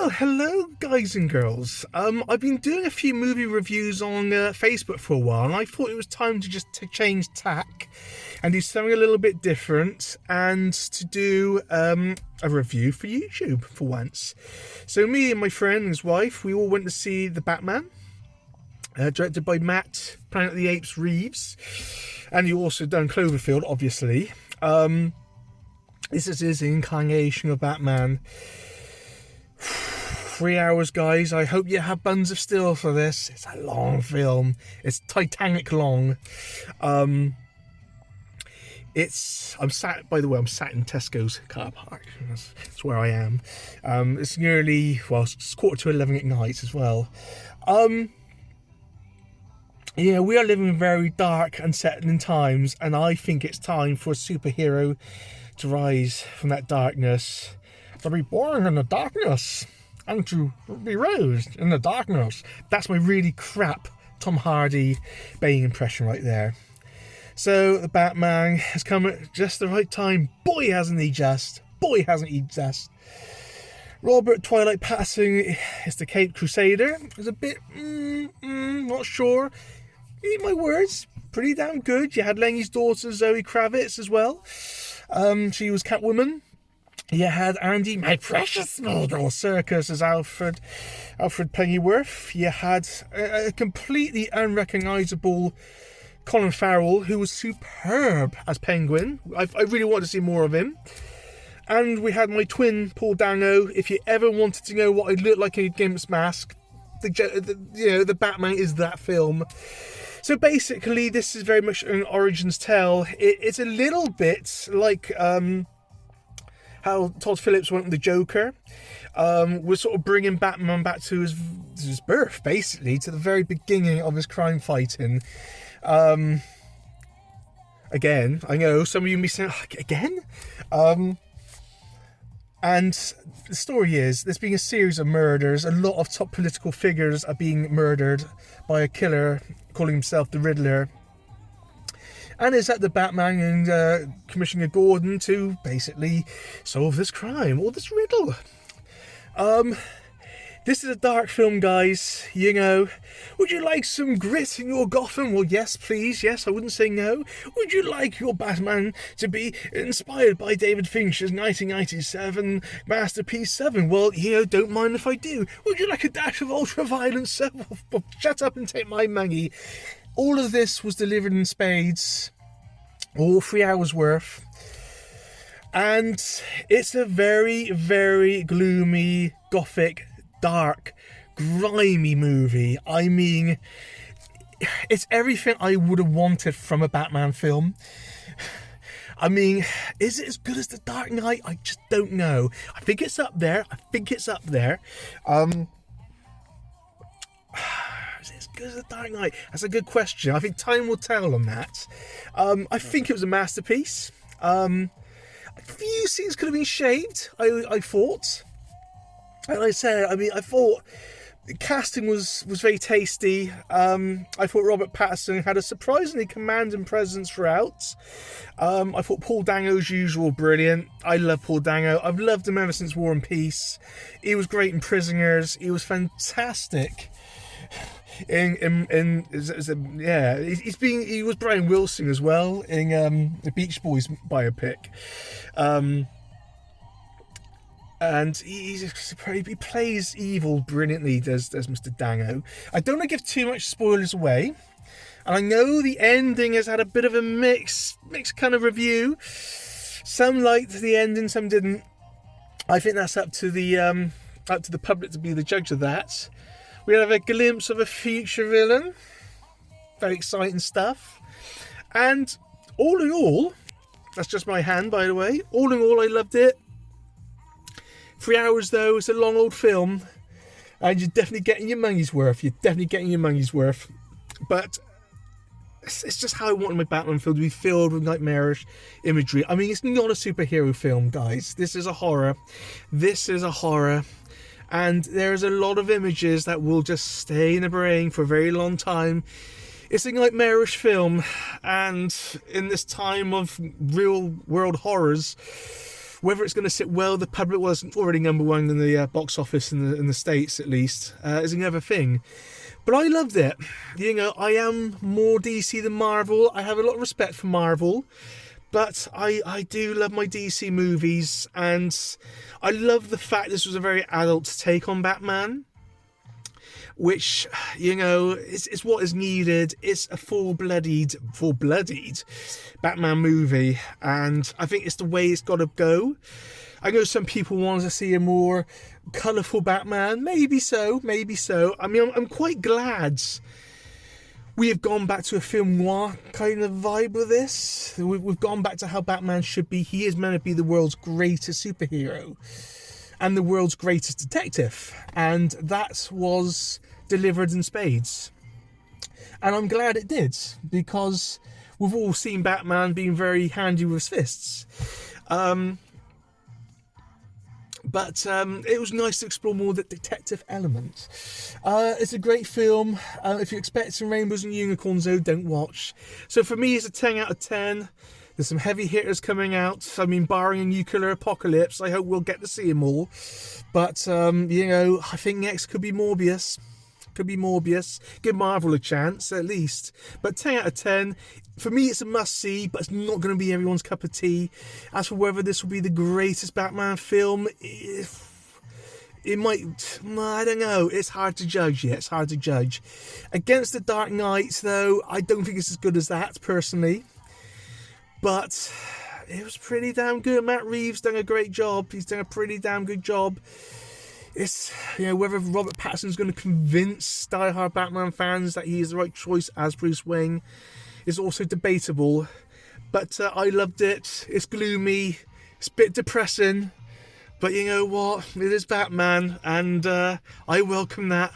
Well, hello, guys and girls. I've been doing a few movie reviews on Facebook for a while, and I thought it was time to just change tack and do something a little bit different, and to do a review for YouTube for once. So me and my friend and his wife, we all went to see The Batman, directed by Matt Planet of the Apes Reeves, and he also done Cloverfield, obviously. This is his incarnation of Batman. 3 hours, guys. I hope you have buns of steel for this. It's a long film. It's Titanic long. I'm sat in Tesco's car park. That's where I am. It's nearly, it's 11:15 at night as well. Yeah, we are living in very dark, unsettling times, and I think it's time for a superhero to rise from that darkness, to be born in the darkness, and to be raised in the darkness. That's my really crap Tom Hardy Bane impression right there. So the Batman has come at just the right time. Boy, hasn't he just. Robert Twilight Pattinson is the Caped Crusader. Is a bit, not sure. Eat my words, pretty damn good. You had Lenny's daughter, Zoe Kravitz, as well. She was Catwoman. You had Andy, my precious Smallville Circus, as Alfred Pennyworth. You had a completely unrecognisable Colin Farrell, who was superb as Penguin. I really want to see more of him. And we had my twin, Paul Dano. If you ever wanted to know what I look like in a gimp's mask, the Batman is that film. So basically, this is very much an origins tale. It's a little bit like how Todd Phillips went with the Joker. We're sort of bringing Batman back to his birth, basically, to the very beginning of his crime fighting. Again, I know some of you may say, again? And the story is, there's been a series of murders. A lot of top political figures are being murdered by a killer calling himself the Riddler. And it's at the Batman and Commissioner Gordon to basically solve this crime, or this riddle. This is a dark film, guys. You know, would you like some grit in your Gotham? Well, yes, please. Yes, I wouldn't say no. Would you like your Batman to be inspired by David Fincher's 1997 masterpiece 7? Well, don't mind if I do. Would you like a dash of ultra-violence? Well, shut up and take my money. All of this was delivered in spades, all 3 hours worth. And it's a very, very gloomy, gothic, dark, grimy movie. I mean, it's everything I would have wanted from a Batman film. I mean, is it as good as The Dark Knight? I just don't know. I think it's up there. Is it as good as The Dark Knight? That's a good question. I think time will tell on that. I think it was a masterpiece. A few scenes could have been shaved, I thought. And I said, I thought the casting was very tasty. I thought Robert Pattinson had a surprisingly commanding presence throughout. I thought Paul Dano, as usual, brilliant. I love Paul Dano. I've loved him ever since War and Peace. He was great in Prisoners. He was fantastic. He was Brian Wilson as well in the Beach Boys biopic. And he plays evil brilliantly, does Mr. Dango. I don't want to give too much spoilers away. And I know the ending has had a bit of a mixed kind of review. Some liked the ending, some didn't. I think that's up to the public to be the judge of that. We have a glimpse of a future villain. Very exciting stuff. And all in all, that's just my hand, by the way. All in all, I loved it. 3 hours, though, it's a long old film, and you're definitely getting your money's worth. But it's just how I wanted my Batman film to be filled with nightmarish imagery. I mean, it's not a superhero film, guys. This is a horror. And there's a lot of images that will just stay in the brain for a very long time. It's a nightmarish film, and in this time of real world horrors, Whether it's going to sit well, the public was already number one in the box office in the States, at least, is another thing. But I loved it. You know, I am more DC than Marvel. I have a lot of respect for Marvel. But I do love my DC movies. And I love the fact this was a very adult take on Batman. Which, you know, is what is needed. It's a full-blooded Batman movie, and I think it's the way it's got to go. I know some people want to see a more colourful Batman. Maybe so. I mean, I'm quite glad we have gone back to a film noir kind of vibe with this. We've gone back to how Batman should be. He is meant to be the world's greatest superhero and the world's greatest detective, and that was delivered in spades. And I'm glad it did, because we've all seen Batman being very handy with his fists. But it was nice to explore more the detective element. It's a great film. If you're expecting rainbows and unicorns, though, don't watch. So for me, it's a 10 out of 10. There's some heavy hitters coming out. I mean, barring a nuclear apocalypse, I hope we'll get to see them all. But, you know, I think next could be Morbius. Give Marvel a chance, at least. But 10 out of 10. For me, it's a must-see, but it's not going to be everyone's cup of tea. As for whether this will be the greatest Batman film, it might... I don't know. It's hard to judge yet. Against The Dark Knight, though, I don't think it's as good as that, personally. But it was pretty damn good. Matt Reeves done a great job. He's done a pretty damn good job. It's, you know, whether Robert Pattinson's going to convince die-hard Batman fans that he is the right choice as Bruce Wayne is also debatable. But I loved it. It's gloomy. It's a bit depressing. But you know what? It is Batman. And I welcome that.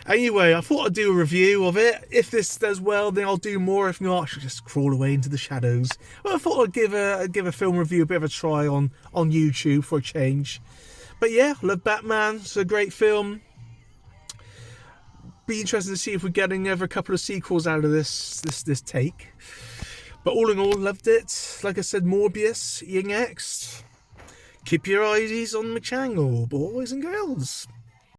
Anyway, I thought I'd do a review of it. If this does well, then I'll do more. If not, I should just crawl away into the shadows. Well, I thought I'd give a film review a bit of a try on YouTube for a change. But yeah, love Batman. It's a great film. Be interested to see if we're getting a couple of sequels out of this take. But all in all, loved it. Like I said, Morbius, next. Keep your eyes on the channel, boys and girls.